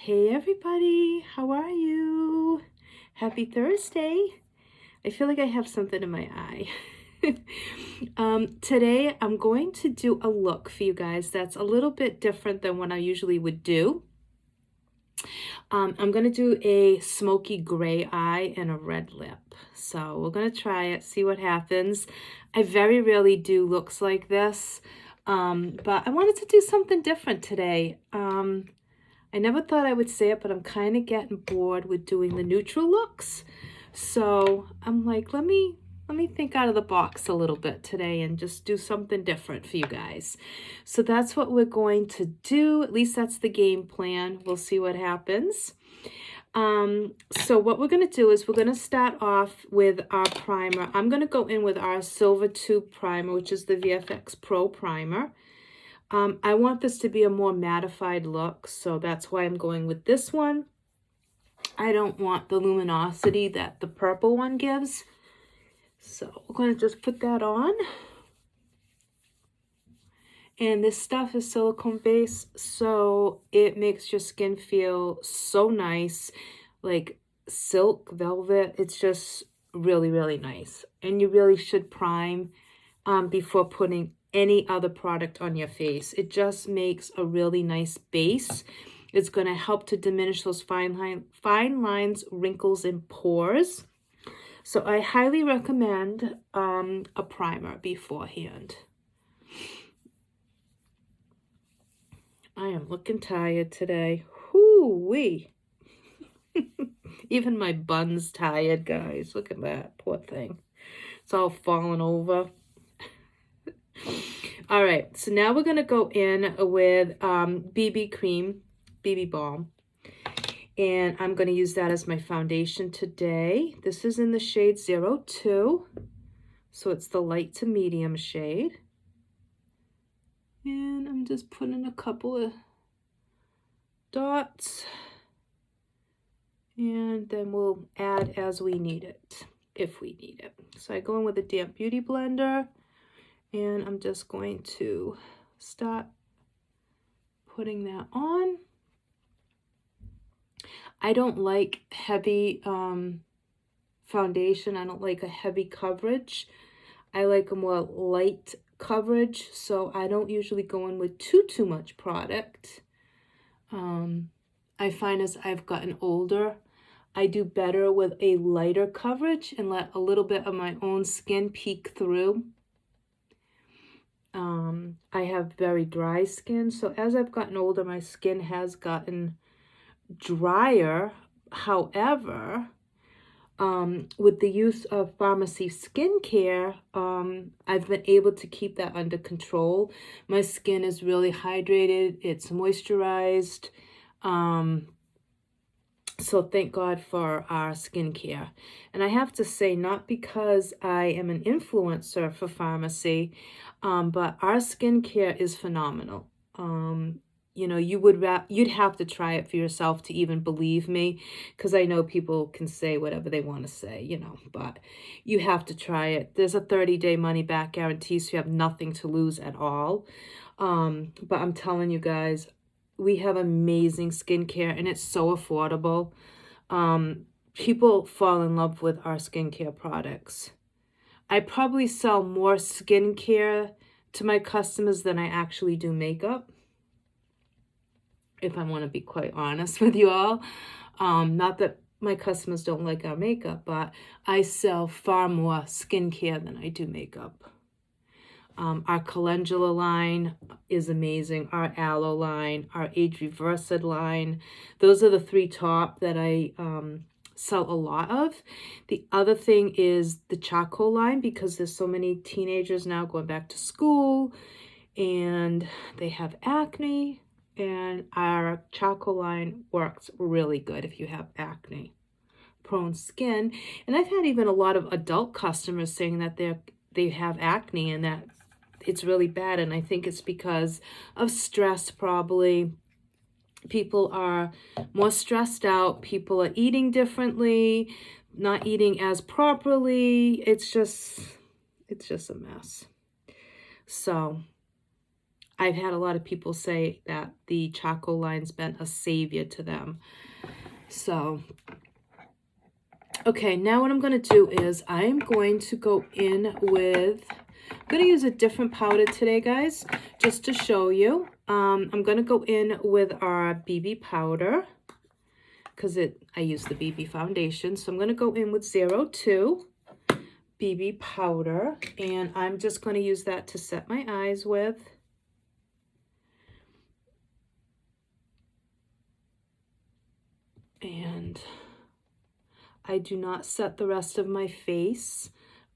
Hey everybody, how are you? Happy Thursday. I feel like I have something in my eye. Today I'm going to do a look for you guys that's a little bit different than what I usually would do. I'm going to do a smoky gray eye and a red lip. So we're going to try it, see what happens. I very rarely do looks like this, but I wanted to do something different today. I never thought I would say it, but I'm kind of getting bored with doing the neutral looks. So I'm like, let me think out of the box a little bit today and just do something different for you guys. So that's what we're going to do. At least that's the game plan. We'll see what happens. So what we're going to do is we're going to start off with our primer. I'm going to go in with our Silver Tube Primer, which is the VFX Pro Primer. I want this to be a more mattified look, so that's why I'm going with this one. I don't want the luminosity that the purple one gives. So we're going to just put that on. And this stuff is silicone based, so it makes your skin feel so nice, like silk, velvet. It's just really, really nice. And you really should prime before putting any other product on your face. It just makes a really nice base. It's going to help to diminish those fine lines, wrinkles, and pores. So I highly recommend a primer beforehand. I am looking tired today. Whoo-wee. Even my bun's tired, guys. Look at that. Poor thing. It's all falling over. All right, so now we're going to go in with BB cream, BB balm. And I'm going to use that as my foundation today. This is in the shade 02. So it's the light to medium shade. And I'm just putting a couple of dots. And then we'll add as we need it, if we need it. So I go in with a damp beauty blender. And I'm just going to start putting that on. I don't like heavy foundation. I don't like a heavy coverage. I like a more light coverage, so I don't usually go in with too much product. I find as I've gotten older, I do better with a lighter coverage and let a little bit of my own skin peek through. I have very dry skin, so as I've gotten older, my skin has gotten drier. However, with the use of pharmacy skincare, I've been able to keep that under control. My skin is really hydrated, it's moisturized. So thank God for our skincare. And I have to say, not because I am an influencer for pharmacy, but our skincare is phenomenal. You know, you'd have to try it for yourself to even believe me, because I know people can say whatever they want to say, you know, but you have to try it. There's a 30-day money-back guarantee, so you have nothing to lose at all. But I'm telling you guys, we have amazing skincare, and it's so affordable. People fall in love with our skincare products. I probably sell more skincare to my customers than I actually do makeup, if I want to be quite honest with you all. Not that my customers don't like our makeup, but I sell far more skincare than I do makeup. Our calendula line is amazing. Our aloe line, our age reversed line. Those are the three top that I sell a lot of. The other thing is the charcoal line, because there's so many teenagers now going back to school and they have acne, and our charcoal line works really good if you have acne prone skin. And I've had even a lot of adult customers saying that they have acne and that it's really bad, and I think it's because of stress probably. People are more stressed out. People are eating differently, not eating as properly. It's just a mess. So I've had a lot of people say that the charcoal line's been a savior to them. So, okay, now what I'm going to do is I'm going to go in with, I'm going to use a different powder today, guys, just to show you. I'm going to go in with our BB powder because I use the BB foundation. So I'm going to go in with 02 BB powder, and I'm just going to use that to set my eyes with. And I do not set the rest of my face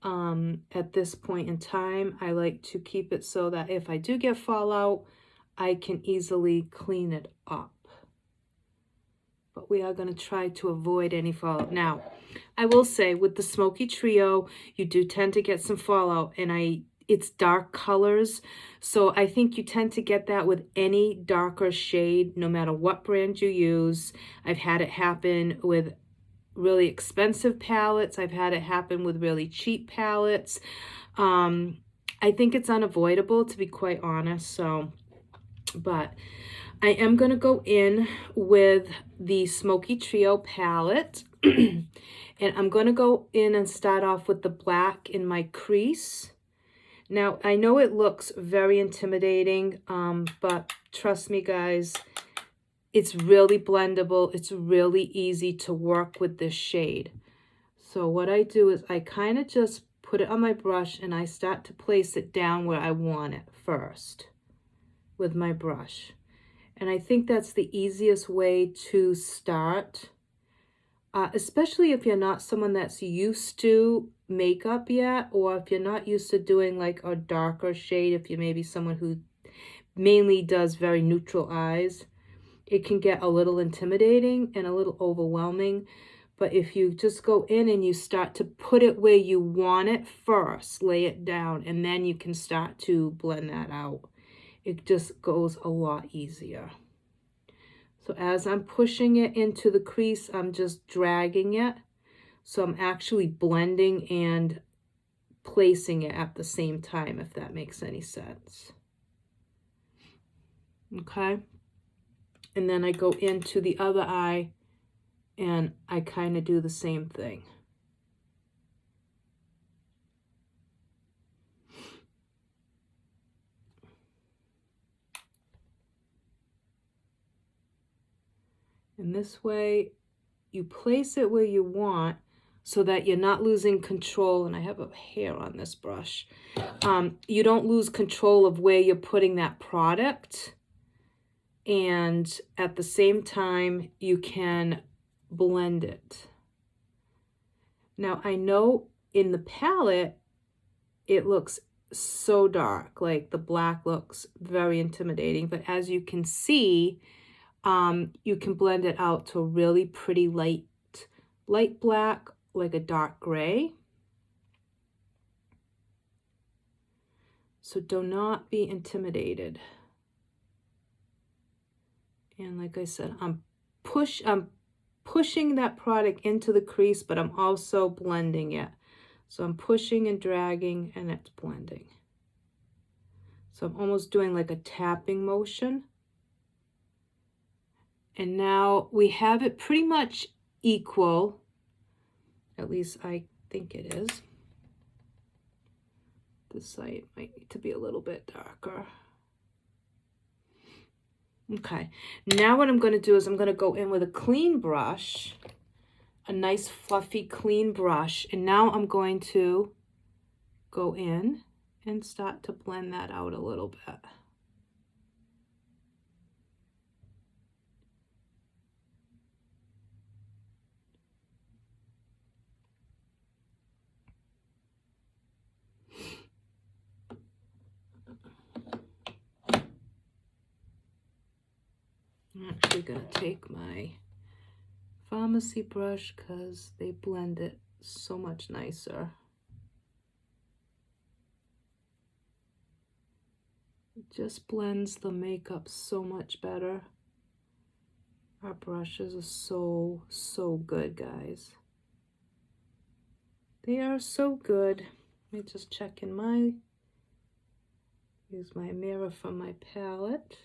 at this point in time. I like to keep it so that if I do get fallout, I can easily clean it up. But we are going to try to avoid any fallout. Now, I will say with the Smoky Trio, you do tend to get some fallout, and it's dark colors. So I think you tend to get that with any darker shade, no matter what brand you use. I've had it happen with really expensive palettes. I've had it happen with really cheap palettes. I think it's unavoidable, to be quite honest. So, but I am going to go in with the Smoky Trio palette. And I'm going to go in and start off with the black in my crease. Now, I know it looks very intimidating, but trust me, guys, it's really blendable. It's really easy to work with this shade. So what I do is I kind of just put it on my brush and I start to place it down where I want it first with my brush. And I think that's the easiest way to start, especially if you're not someone that's used to makeup yet, or if you're not used to doing like a darker shade, if you're maybe someone who mainly does very neutral eyes. It can get a little intimidating and a little overwhelming. But if you just go in and you start to put it where you want it first, lay it down, and then you can start to blend that out. It just goes a lot easier. So as I'm pushing it into the crease, I'm just dragging it. So I'm actually blending and placing it at the same time, if that makes any sense. Okay. And then I go into the other eye and I kind of do the same thing. And this way you place it where you want so that you're not losing control. And I have a hair on this brush. You don't lose control of where you're putting that product. And at the same time, you can blend it. Now, I know in the palette, it looks so dark, like the black looks very intimidating, but as you can see, you can blend it out to a really pretty light black, like a dark gray. So do not be intimidated. And like I said, I'm pushing that product into the crease, but I'm also blending it. So I'm pushing and dragging and it's blending. So I'm almost doing like a tapping motion. And now we have it pretty much equal. At least I think it is. This side might need to be a little bit darker. Okay, now what I'm going to do is I'm going to go in with a clean brush, a nice fluffy clean brush, and now I'm going to go in and start to blend that out a little bit. I'm actually going to take my pharmacy brush because they blend it so much nicer. It just blends the makeup so much better. Our brushes are so good, guys. They are so good. Let me just check in my Use my mirror from my palette.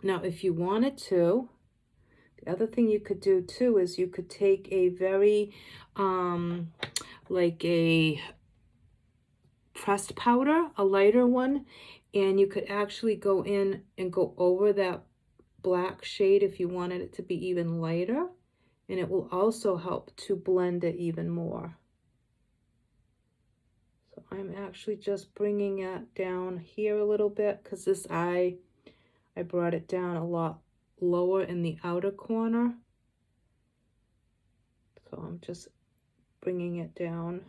Now, if you wanted to, the other thing you could do too is you could take a very, like a pressed powder, a lighter one, and you could actually go in and go over that black shade if you wanted it to be even lighter, and it will also help to blend it even more. So I'm actually just bringing it down here a little bit because this eye, I brought it down a lot lower in the outer corner. So I'm just bringing it down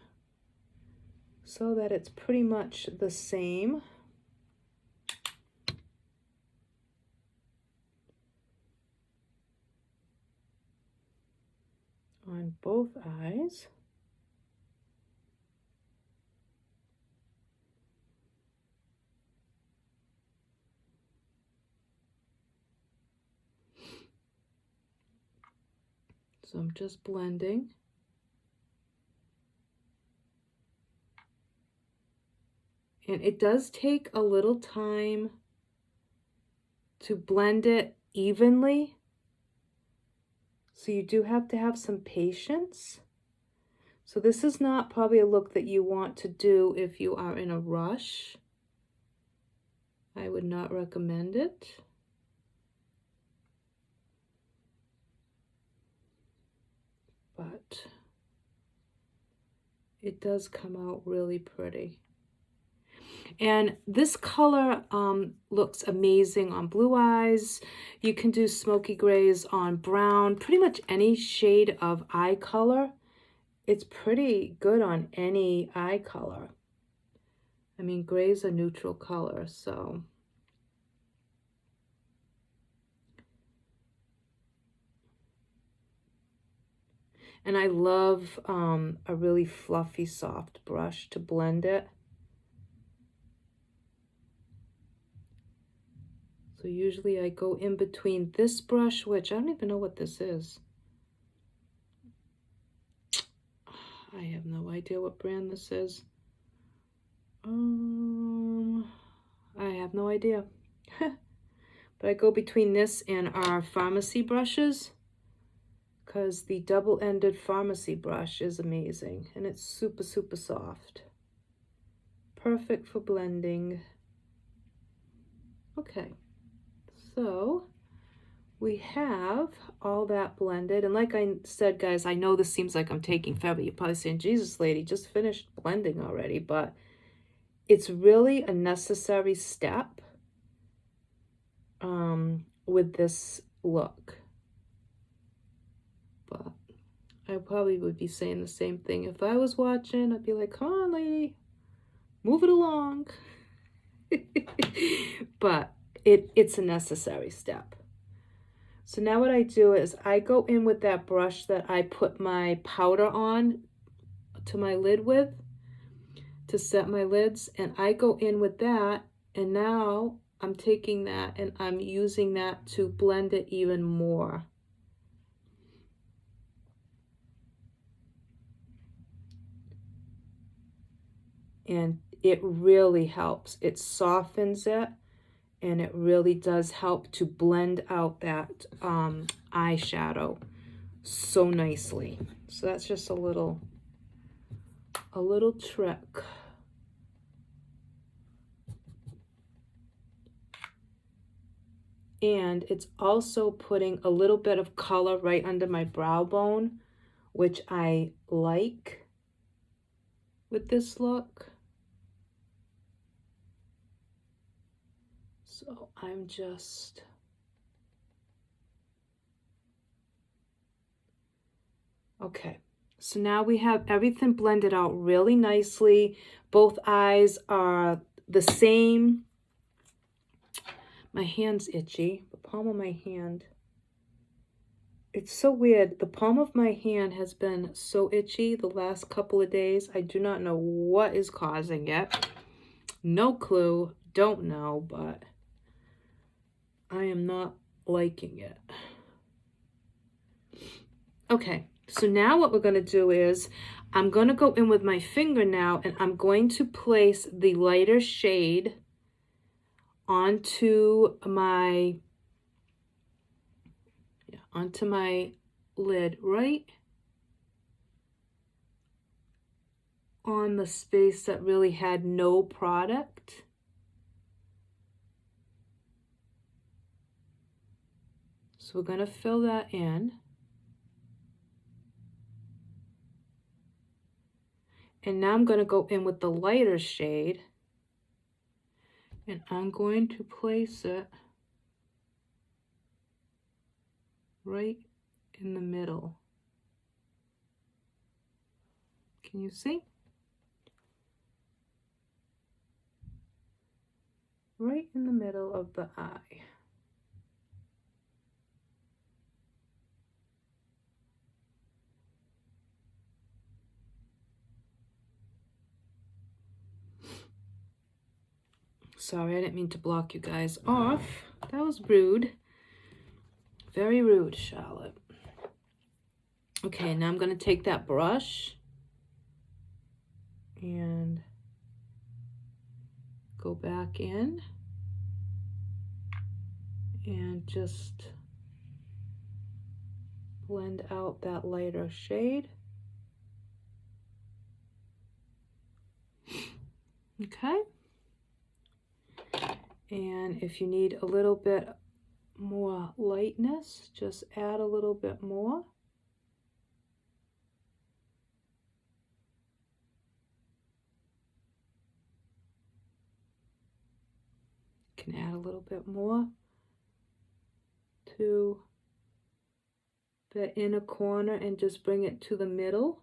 so that it's pretty much the same. On both eyes. So I'm just blending. And it does take a little time to blend it evenly. So you do have to have some patience. So this is not probably a look that you want to do if you are in a rush. I would not recommend it. But it does come out really pretty. And this color looks amazing on blue eyes. You can do smoky grays on brown, pretty much any shade of eye color. It's pretty good on any eye color. I mean, gray is a neutral color, so. And I love a really fluffy, soft brush to blend it. So usually I go in between this brush, which I don't even know what this is. I have no idea what brand this is. I have no idea. But I go between this and our pharmacy brushes because the double-ended pharmacy brush is amazing and it's super, super soft. Perfect for blending. Okay, so we have all that blended. And like I said, guys, I know this seems like I'm taking forever. You're probably saying, Jesus, lady, just finished blending already. But it's really a necessary step with this look. But I probably would be saying the same thing. If I was watching, I'd be like, come on, lady, move it along. But it's a necessary step. So now what I do is I go in with that brush that I put my powder on to my lid with to set my lids, and I go in with that, and now I'm taking that and I'm using that to blend it even more. And it really helps. It softens it, and it really does help to blend out that eyeshadow so nicely. So that's just a little trick. And it's also putting a little bit of color right under my brow bone, which I like with this look. So I'm just okay. So now we have everything blended out really nicely. Both eyes are the same. My hand's itchy, the palm of my hand. It's so weird. The palm of my hand has been so itchy the last couple of days. I do not know what is causing it. No clue. Don't know, but I am not liking it. Okay, So now what we're going to do is I'm going to go in with my finger now, and I'm going to place the lighter shade onto my lid, right on the space that really had no product. So we're going to fill that in. And now I'm going to go in with the lighter shade, and I'm going to place it right in the middle. Can you see? Right in the middle of the eye. Sorry, I didn't mean to block you guys off. That was rude. Very rude, Charlotte. Okay, now I'm going to take that brush and go back in and just blend out that lighter shade. Okay. And if you need a little bit more lightness, just add a little bit more. Can add a little bit more to the inner corner and just bring it to the middle.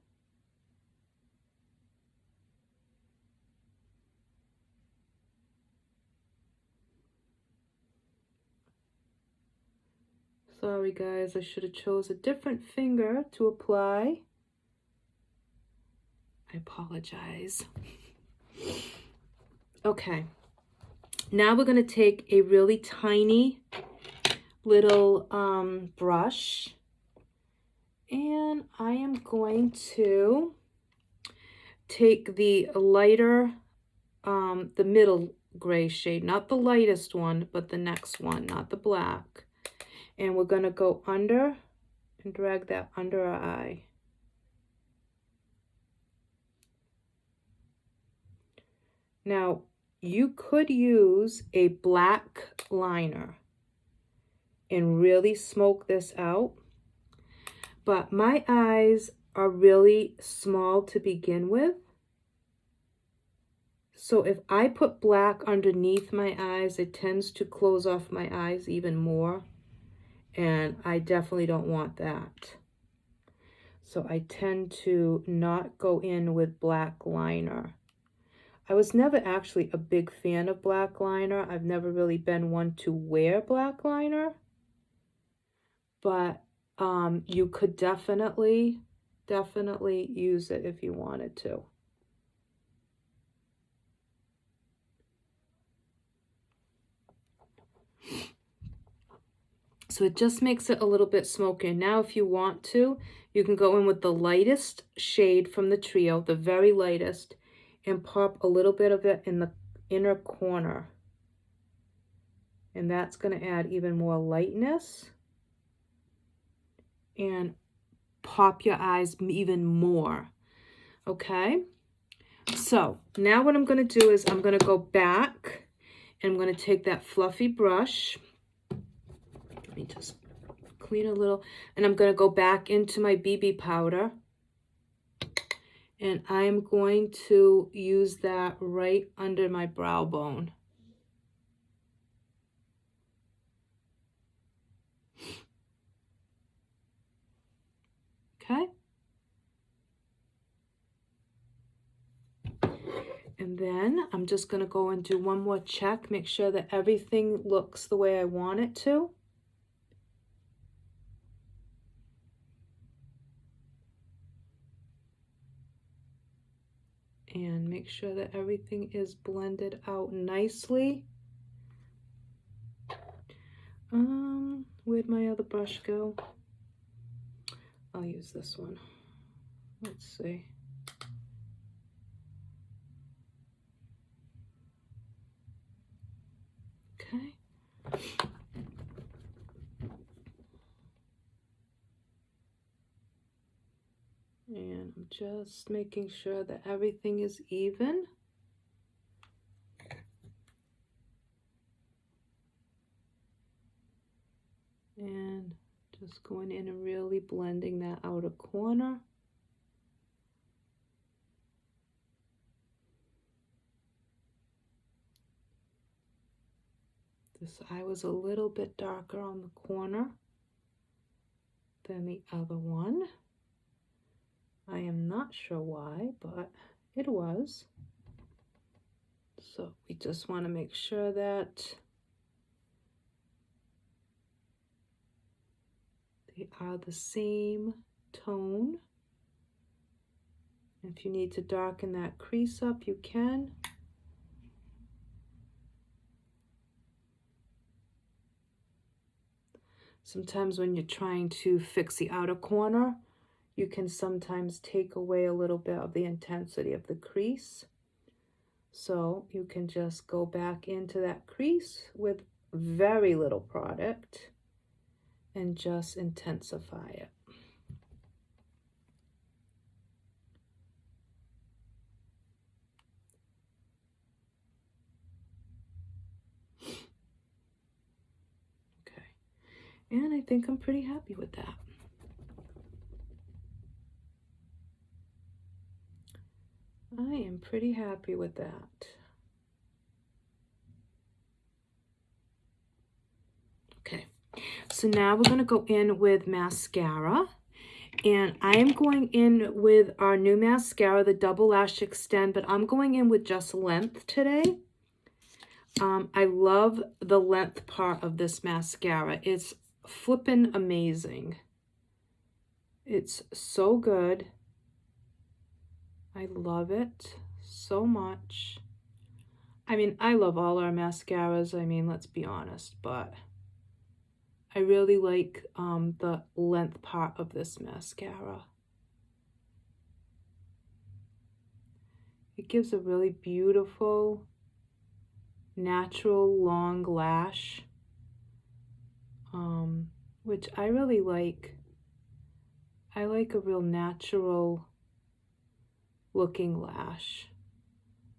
Sorry guys, I should have chose a different finger to apply. I apologize. Okay, now we're going to take a really tiny little brush, and I am going to take the lighter, the middle gray shade, not the lightest one, but the next one, not the black. And we're going to go under and drag that under our eye. Now, you could use a black liner and really smoke this out, but my eyes are really small to begin with. So if I put black underneath my eyes, it tends to close off my eyes even more. And I definitely don't want that. So I tend to not go in with black liner. I was never actually a big fan of black liner. I've never really been one to wear black liner. But you could definitely use it if you wanted to. So it just makes it a little bit smokier. Now, if you want to, you can go in with the lightest shade from the trio, the very lightest, and pop a little bit of it in the inner corner. And that's going to add even more lightness and pop your eyes even more. Okay? So now what I'm going to do is I'm going to go back and I'm going to take that fluffy brush. Let me just clean a little. And I'm going to go back into my BB powder. And I'm going to use that right under my brow bone. Okay? And then I'm just going to go and do one more check, make sure that everything looks the way I want it to. And make sure that everything is blended out nicely. Where'd my other brush go? I'll use this one. Let's see. Okay. And I'm just making sure that everything is even. And just going in and really blending that outer corner. This eye was a little bit darker on the corner than the other one. I am not sure why, but it was. So we just want to make sure that they are the same tone. If you need to darken that crease up, you can. Sometimes when you're trying to fix the outer corner, you can sometimes take away a little bit of the intensity of the crease. So you can just go back into that crease with very little product and just intensify it. Okay, and I think I'm pretty happy with that. I am pretty happy with that. Okay, so now we're going to go in with mascara. And I am going in with our new mascara, the Double Lash Extend, but I'm going in with just length today. I love the length part of this mascara. It's flippin' amazing. It's so good. I love it so much. I mean, I love all our mascaras. I mean, let's be honest, but I really like the length part of this mascara. It gives a really beautiful, natural long lash, which I really like. I like a real natural looking lash.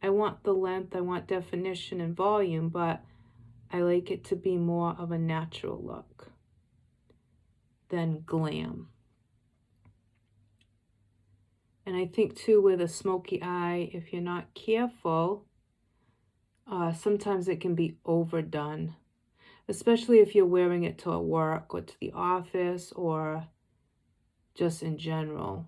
I want the length, I want definition and volume, but I like it to be more of a natural look than glam. And I think too, with a smoky eye, if you're not careful, sometimes it can be overdone, especially if you're wearing it to work or to the office or just in general.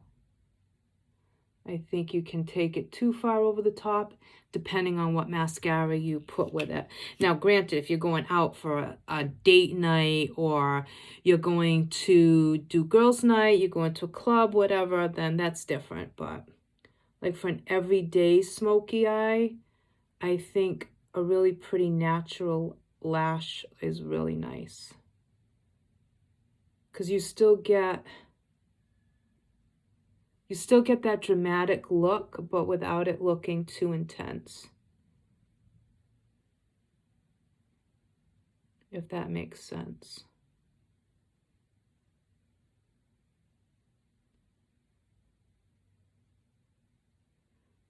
I think you can take it too far over the top, depending on what mascara you put with it. Now, granted, if you're going out for a date night or you're going to do girls' night, you're going to a club, whatever, then that's different. But like for an everyday smoky eye, I think a really pretty natural lash is really nice. Because you still get that dramatic look, but without it looking too intense. If that makes sense.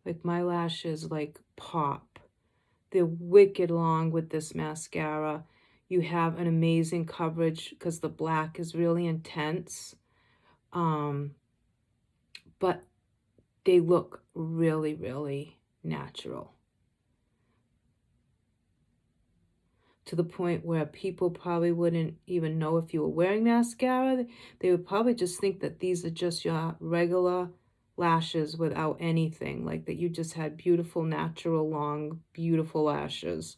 Like my lashes like pop. They're wicked long with this mascara. You have an amazing coverage because the black is really intense. But they look really, really natural. To the point where people probably wouldn't even know if you were wearing mascara. They would probably just think that these are just your regular lashes without anything, like that you just had beautiful, natural, long, beautiful lashes.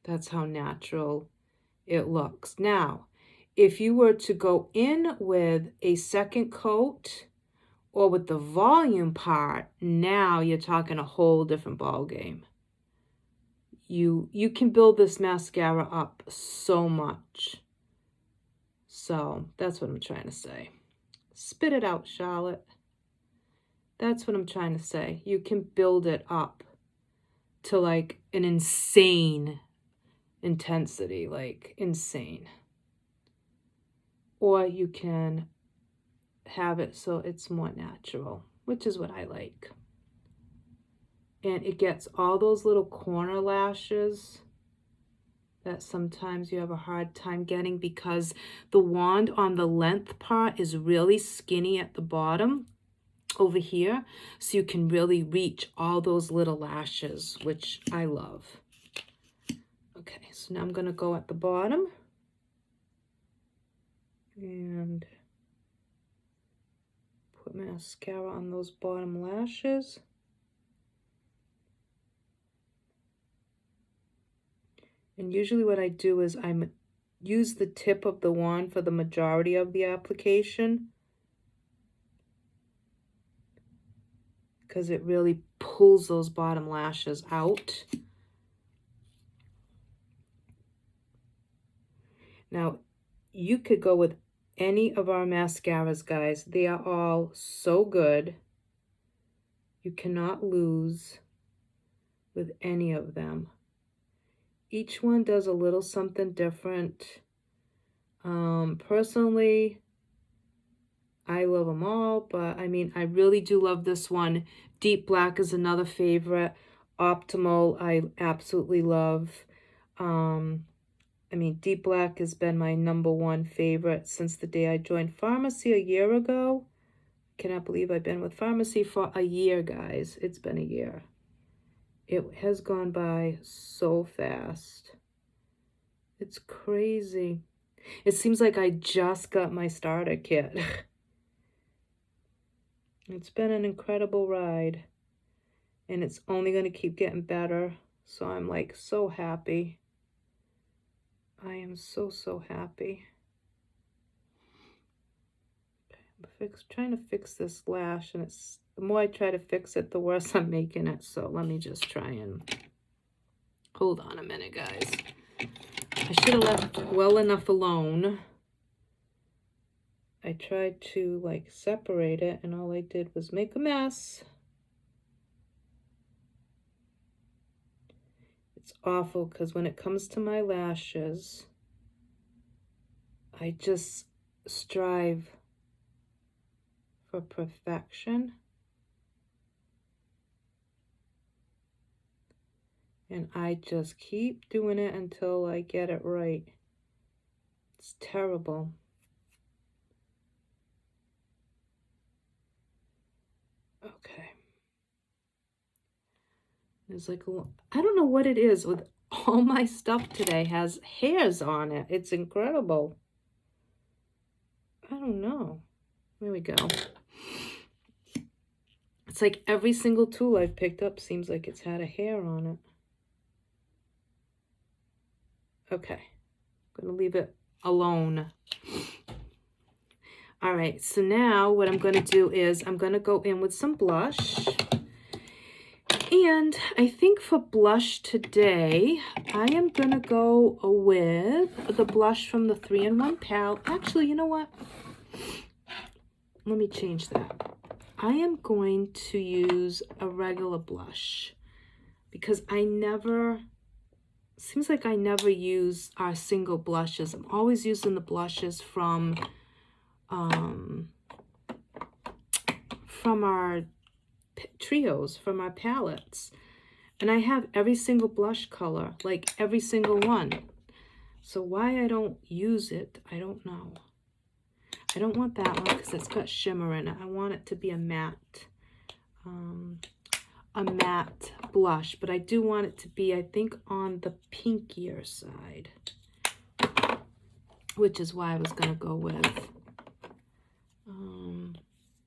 That's how natural it looks. Now, if you were to go in with a second coat or with the volume part, now you're talking a whole different ball game. You can build this mascara up so much. So that's what I'm trying to say. Spit it out, Charlotte. That's what I'm trying to say. You can build it up to like an insane intensity, like insane. Or you can have it so it's more natural, which is what I like. And it gets all those little corner lashes that sometimes you have a hard time getting because the wand on the length part is really skinny at the bottom over here. So you can really reach all those little lashes, which I love. Okay, so now I'm going to go at the bottom and put mascara on those bottom lashes. And usually what I do is I use the tip of the wand for the majority of the application because it really pulls those bottom lashes out. Now, you could go with any of our mascaras, guys. They are all so good. You cannot lose with any of them. Each one does a little something different. Personally, I love them all, but I mean, I really do love this one. Deep Black is another favorite. Optimal, I absolutely love. I mean, Deep Black has been my #1 favorite since the day I joined pharmacy a year ago. Cannot believe I've been with pharmacy for a year, guys. It's been a year. It has gone by so fast. It's crazy. It seems like I just got my starter kit. It's been an incredible ride. And it's only going to keep getting better. So I'm like so happy. I am so, so happy. I'm trying to fix this lash, and it's the more I try to fix it, the worse I'm making it. So let me just try and hold on a minute, guys. I should have left well enough alone. I tried to like separate it, and all I did was make a mess. It's awful because when it comes to my lashes, I just strive for perfection. And I just keep doing it until I get it right. It's terrible. Okay. There's like I don't know what it is with all my stuff today has hairs on it. It's incredible. I don't know. There we go. It's like every single tool I've picked up seems like it's had a hair on it. Okay. I'm going to leave it alone. All right. So now what I'm going to do is I'm going to go in with some blush. And I think for blush today, I am going to go with the blush from the 3-in-1 palette. Actually, you know what? Let me change that. I am going to use a regular blush because seems like I never use our single blushes. I'm always using the blushes from our trios, from our palettes. And I have every single blush color, like every single one. So why I don't use it, I don't know. I don't want that one because it's got shimmer in it. I want it to be a matte blush, but I do want it to be, I think, on the pinkier side, which is why I was going to go with, let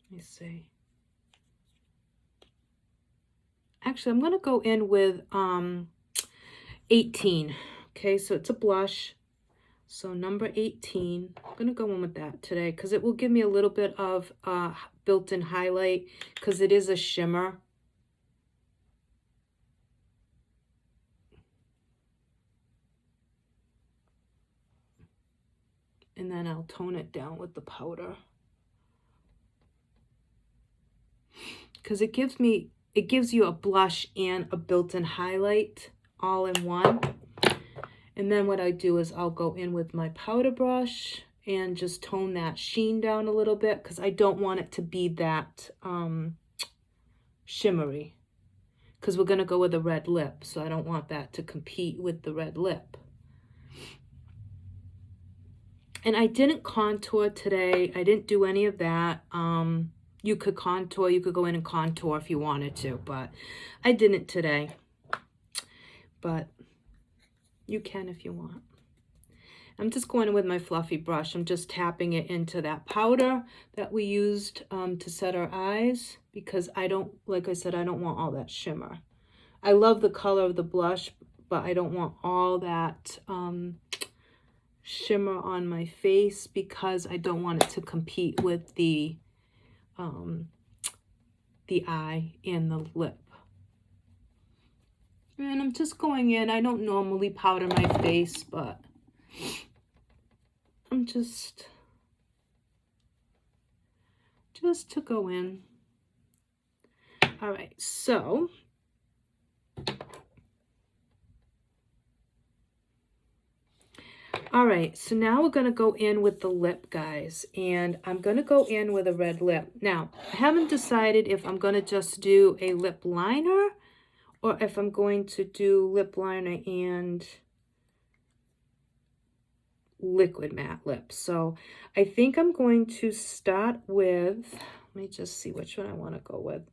me see. Actually, I'm going to go in with 18. Okay, so it's a blush. So number 18, I'm going to go in with that today because it will give me a little bit of built-in highlight because it is a shimmer. And then I'll tone it down with the powder. Because it gives you a blush and a built-in highlight all in one. And then what I do is I'll go in with my powder brush and just tone that sheen down a little bit, because I don't want it to be that shimmery, because we're going to go with a red lip, so I don't want that to compete with the red lip. And I didn't contour today. I didn't do any of that. You could contour, you could go in and contour if you wanted to, but I didn't today. But you can if you want. I'm just going in with my fluffy brush. I'm just tapping it into that powder that we used to set our eyes, because I don't, like I said, I don't want all that shimmer. I love the color of the blush, but I don't want all that shimmer on my face, because I don't want it to compete with the eye and the lip. And I'm just going in. I don't normally powder my face, but I'm just to go in. All right, so now we're going to go in with the lip, guys, and I'm going to go in with a red lip. Now, I haven't decided if I'm going to just do a lip liner or if I'm going to do lip liner and liquid matte lips. So I think I'm going to start with, let me just see which one I want to go with.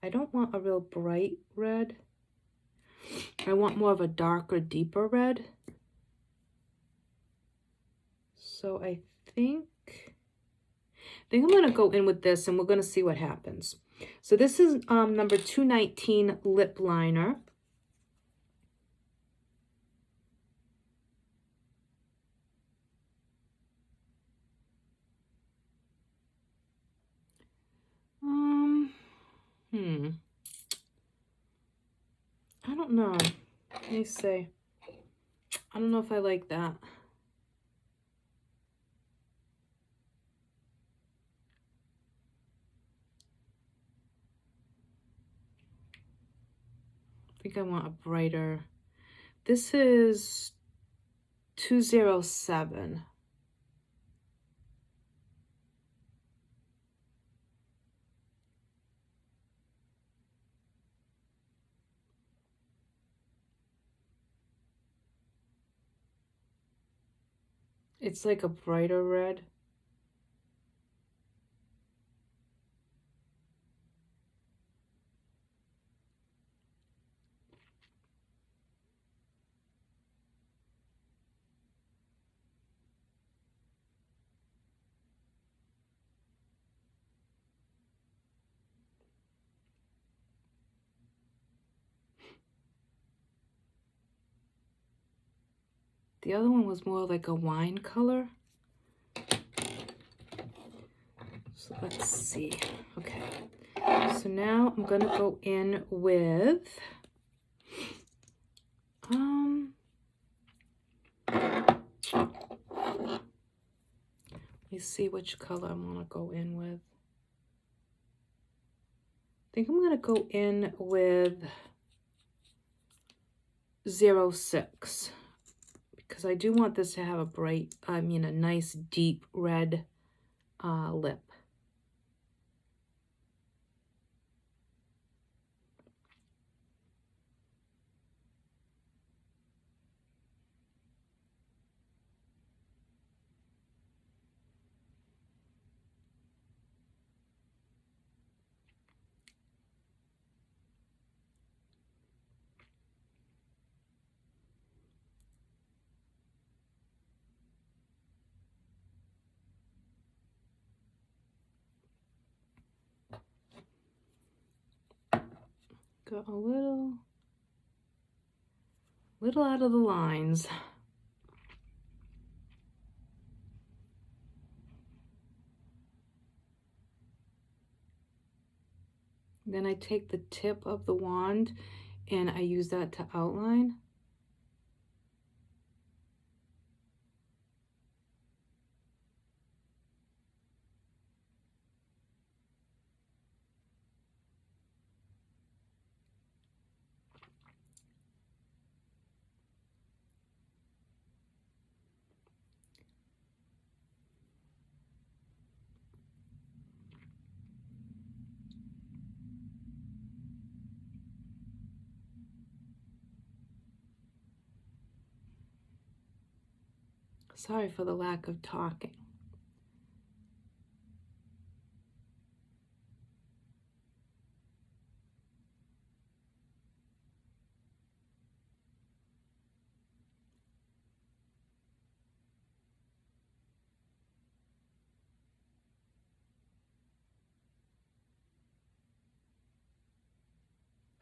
I don't want a real bright red. I want more of a darker, deeper red. So I think I'm going to go in with this, and we're going to see what happens. So this is number 219 lip liner. I don't know. Let me see. I don't know if I like that. I think I want a brighter. This is 207. It's like a brighter red. The other one was more like a wine color. So let's see. Okay. So now I'm going to go in with let me see which color I want to go in with. I think I'm going to go in with 06, because I do want this to have a nice deep red lip. Got a little out of the lines. Then I take the tip of the wand and I use that to outline. Sorry for the lack of talking.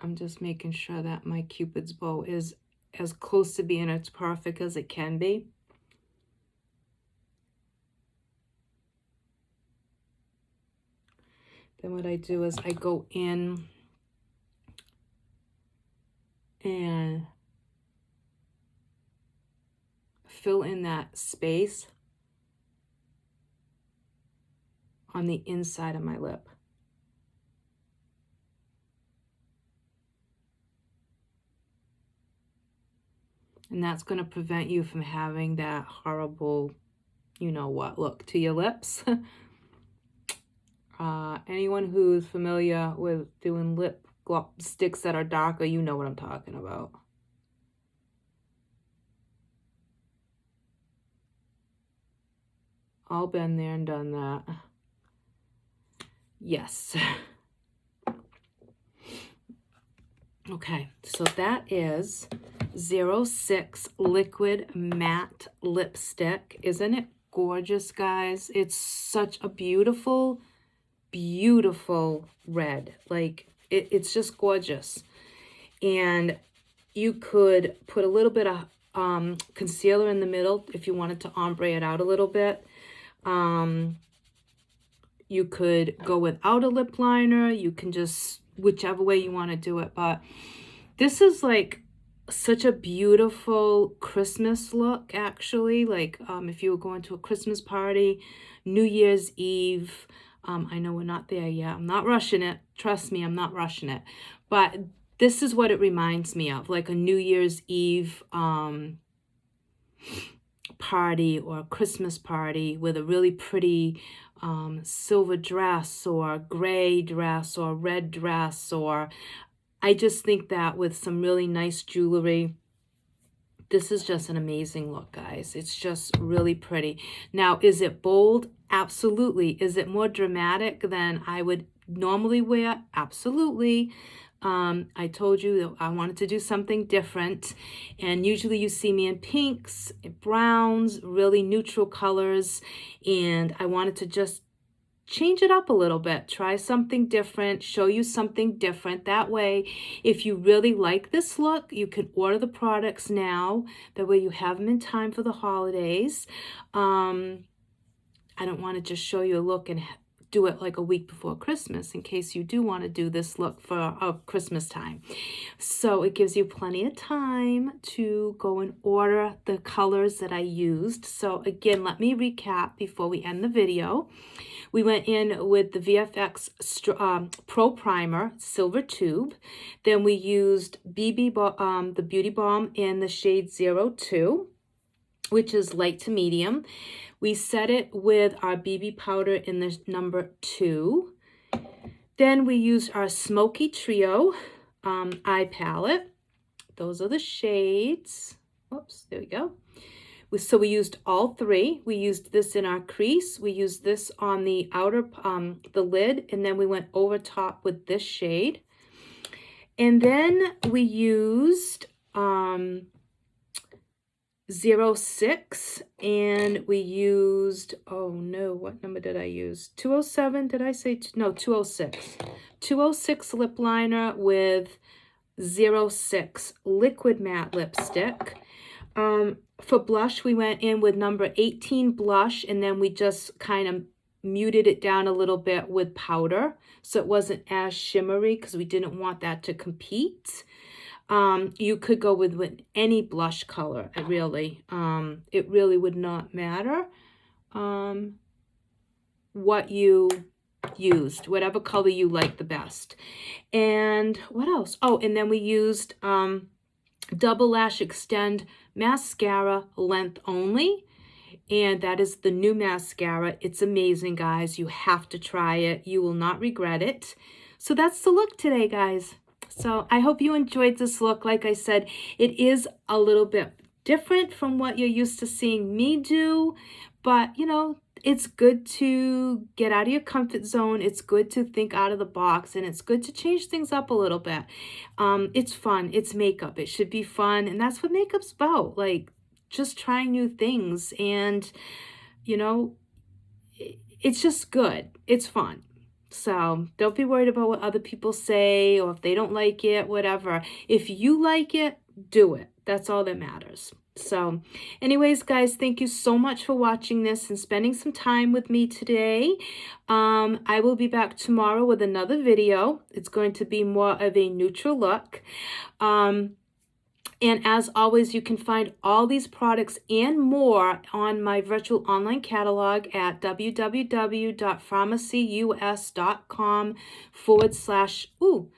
I'm just making sure that my Cupid's bow is as close to being as perfect as it can be. Then what I do is I go in and fill in that space on the inside of my lip. And that's going to prevent you from having that horrible, you know what, look to your lips. Anyone who's familiar with doing lip sticks that are darker, you know what I'm talking about. All been there and done that. Yes. Okay, so that is 06 Liquid Matte Lipstick. Isn't it gorgeous, guys? It's such a beautiful, beautiful red. Like, it's just gorgeous. And you could put a little bit of concealer in the middle if you wanted to ombre it out a little bit. You could go without a lip liner. You can just, whichever way you want to do it. But this is like such a beautiful Christmas look, actually. Like if you were going to a Christmas party, New Year's Eve. I know we're not there yet. I'm not rushing it. Trust me, I'm not rushing it. But this is what it reminds me of, like a New Year's Eve party or a Christmas party with a really pretty silver dress or gray dress or red dress. Or I just think that with some really nice jewelry, this is just an amazing look, guys. It's just really pretty. Now, is it bold? Absolutely. Is it more dramatic than I would normally wear? Absolutely. I told you that I wanted to do something different, and usually you see me in pinks, browns, really neutral colors, and I wanted to just change it up a little bit, try something different, show you something different. That way, if you really like this look, you can order the products now. That way you have them in time for the holidays. I don't want to just show you a look and do it like a week before Christmas in case you do want to do this look for Christmas time. So it gives you plenty of time to go and order the colors that I used. So again, let me recap before we end the video. We went in with the VFX Pro Primer, Silver Tube. Then we used the Beauty Balm in the shade 02, which is light to medium. We set it with our BB powder in the number 2. Then we used our Smoky Trio eye palette. Those are the shades. Oops, there we go. So we used all 3. We used this in our crease. We used this on the outer, the lid, and then we went over top with this shade. And then we used 06, and we used, oh no, what number did I use? 207, did I say? No, 206. 206 lip liner with 06 liquid matte lipstick. For blush, we went in with number 18 blush, and then we just kind of muted it down a little bit with powder, so it wasn't as shimmery because we didn't want that to compete. You could go with any blush color, it really would not matter what you used, whatever color you like the best. And what else? Oh, and then we used Double Lash Extend mascara, length only, and that is the new mascara. It's amazing, guys. You have to try it. You will not regret it. So that's the look today, guys. So I hope you enjoyed this look. Like I said, it is a little bit different from what you're used to seeing me do, but you know, it's good to get out of your comfort zone. It's good to think out of the box, and it's good to change things up a little bit. It's fun. It's makeup. It should be fun, and that's what makeup's about. Like just trying new things, and you know, it's just good. It's fun. So don't be worried about what other people say or if they don't like it, whatever. If you like it, do it. That's all that matters. So anyways, guys, thank you so much for watching this and spending some time with me today. I will be back tomorrow with another video. It's going to be more of a neutral look. And as always, you can find all these products and more on my virtual online catalog at www.pharmacyus.com/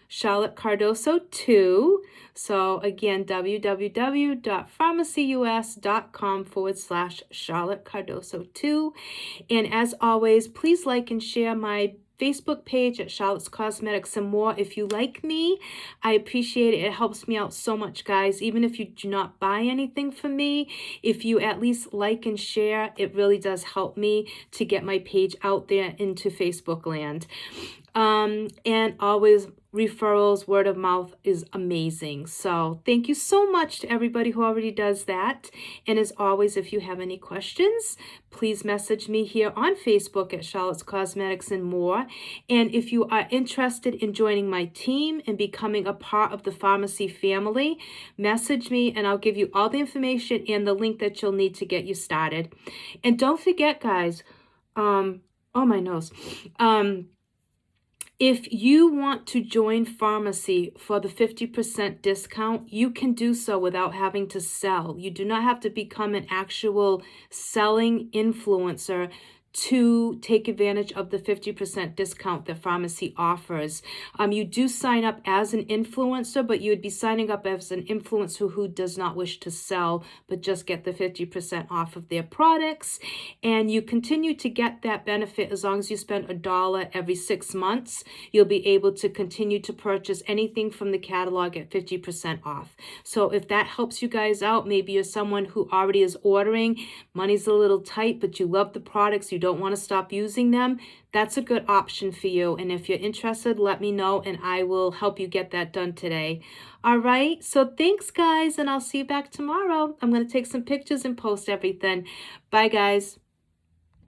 Charlotte Cardoso 2. So again, www.pharmacyus.com/ Charlotte Cardoso 2. And as always, please like and share my Facebook page at Charlotte's Cosmetics and More. If you like me, I appreciate it. It helps me out so much, guys. Even if you do not buy anything from me, if you at least like and share, it really does help me to get my page out there into Facebook land. And always referrals, word of mouth is amazing. So thank you so much to everybody who already does that. And as always, if you have any questions, please message me here on Facebook at Charlotte's Cosmetics and More. And if you are interested in joining my team and becoming a part of the pharmacy family, message me and I'll give you all the information and the link that you'll need to get you started. And don't forget, guys, oh, my nose. If you want to join pharmacy for the 50% discount, you can do so without having to sell. You do not have to become an actual selling influencer to take advantage of the 50% discount that pharmacy offers. You do sign up as an influencer, but you would be signing up as an influencer who does not wish to sell, but just get the 50% off of their products. And you continue to get that benefit as long as you spend $1 every 6 months. You'll be able to continue to purchase anything from the catalog at 50% off. So if that helps you guys out, maybe you're someone who already is ordering, money's a little tight, but you love the products, you don't want to stop using them, that's a good option for you. And if you're interested, let me know and I will help you get that done today. All right, so thanks, guys, and I'll see you back tomorrow. I'm going to take some pictures and post everything. Bye, guys.